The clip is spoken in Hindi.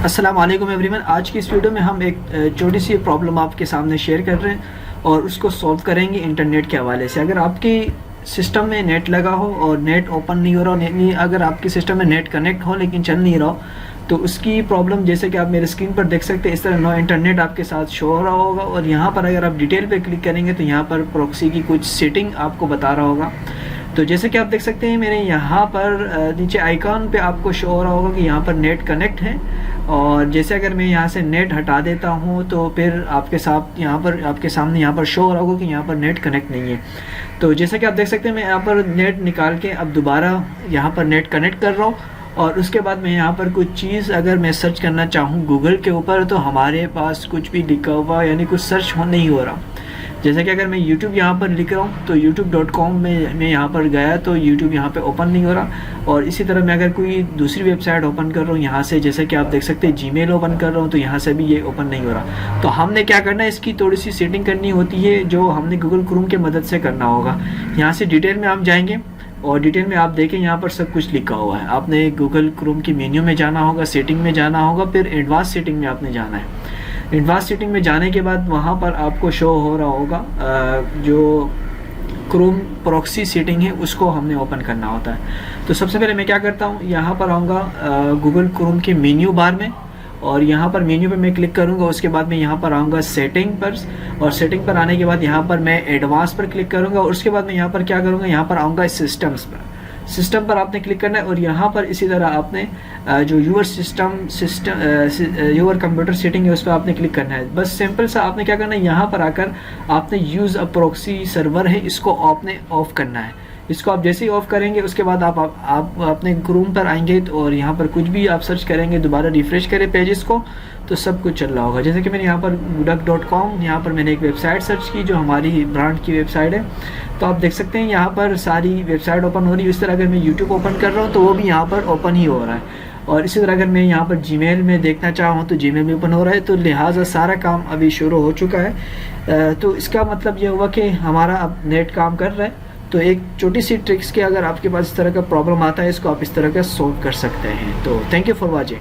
अस्सलाम वालेकुम एवरीवन। आज की इस वीडियो में हम एक छोटी सी प्रॉब्लम आपके सामने शेयर कर रहे हैं और उसको सॉल्व करेंगे इंटरनेट के हवाले से। अगर आपकी सिस्टम में नेट लगा हो और नेट ओपन नहीं हो रहा हो, अगर आपके सिस्टम में नेट कनेक्ट हो लेकिन चल नहीं रहा हो, तो उसकी प्रॉब्लम जैसे कि आप मेरे स्क्रीन पर देख सकते हैं, इस तरह नो इंटरनेट आपके साथ शो हो रहा होगा। और यहाँ पर अगर आप डिटेल पे क्लिक करेंगे तो यहाँ पर प्रॉक्सी की कुछ सेटिंग आपको बता रहा होगा। तो जैसे कि आप देख सकते हैं मेरे यहाँ पर नीचे आइकॉन पे आपको शो हो रहा होगा कि यहाँ पर नेट कनेक्ट है। और जैसे अगर मैं यहाँ से नेट हटा देता हूँ तो फिर आपके साथ यहाँ पर आपके सामने यहाँ पर शो हो रहा होगा कि यहाँ पर नेट कनेक्ट नहीं है। तो जैसे कि आप देख सकते हैं मैं यहाँ पर नेट निकाल के अब दोबारा यहाँ पर नेट कनेक्ट कर रहा हूँ। और उसके बाद मैं यहाँ पर कुछ चीज़ अगर मैं सर्च करना चाहूँ गूगल के ऊपर, तो हमारे पास कुछ भी लिखा हुआ यानी कुछ सर्च नहीं हो रहा। जैसे कि अगर मैं YouTube यहाँ पर लिख रहा हूँ तो youtube.com में मैं यहाँ पर गया तो YouTube यहाँ पे ओपन नहीं हो रहा। और इसी तरह मैं अगर कोई दूसरी वेबसाइट ओपन कर रहा हूँ यहाँ से, जैसे कि आप देख सकते हैं Gmail ओपन कर रहा हूँ तो यहाँ से भी ये ओपन नहीं हो रहा। तो हमने क्या करना है, इसकी थोड़ी सी सेटिंग करनी होती है जो हमने गूगल क्रोम की मदद से करना होगा। यहाँ से डिटेल में आप जाएंगे और डिटेल में आप देखें यहाँ पर सब कुछ लिखा हुआ है। आपने गूगल क्रोम की मेन्यू में जाना होगा, सेटिंग में जाना होगा, फिर एडवांस सेटिंग में आपने जाना है। एडवांस सेटिंग में जाने के बाद वहाँ पर आपको शो हो रहा होगा जो क्रोम प्रॉक्सी सेटिंग है, उसको हमने ओपन करना होता है। तो सबसे पहले मैं क्या करता हूँ, यहाँ पर आऊँगा गूगल क्रोम के मेन्यू बार में और यहाँ पर मेन्यू पे मैं क्लिक करूँगा। उसके बाद मैं यहाँ पर आऊँगा सेटिंग पर और सेटिंग पर आने के बाद यहाँ पर मैं एडवांस पर क्लिक करूँगा। और उसके बाद मैं यहाँ पर क्या करूँगा, यहाँ पर आऊँगा सिस्टम्स पर। सिस्टम पर आपने क्लिक करना है और यहाँ पर इसी तरह आपने जो यूर कंप्यूटर सेटिंग है उस पर आपने क्लिक करना है। बस सिंपल सा आपने क्या करना है, यहाँ पर आकर आपने यूज़ अ प्रॉक्सी सर्वर है इसको आपने ऑफ करना है। इसको आप जैसे ही ऑफ करेंगे उसके बाद आप अपने क्रोम पर आएंगे और यहाँ पर कुछ भी आप सर्च करेंगे, दोबारा रिफ्रेश करें पेजेस को, तो सब कुछ चल रहा होगा। जैसे कि मैंने यहाँ पर duck.com यहाँ पर मैंने एक वेबसाइट सर्च की जो हमारी ब्रांड की वेबसाइट है। तो आप देख सकते हैं यहाँ पर सारी वेबसाइट ओपन हो रही है। इस तरह अगर मैं यूट्यूब ओपन कर रहा हूँ तो वो भी यहाँ पर ओपन ही हो रहा है। और इसी तरह अगर मैं यहाँ पर जीमेल में देखना चाहूँ तो जीमेल में ओपन हो रहा है। तो लिहाजा सारा काम अभी शुरू हो चुका है। तो इसका मतलब ये हुआ कि हमारा अब नेट काम कर रहा है। तो एक छोटी सी ट्रिक्स के अगर आपके पास इस तरह का प्रॉब्लम आता है, इसको आप इस तरह का सॉल्व कर सकते हैं। तो थैंक यू फॉर वॉचिंग।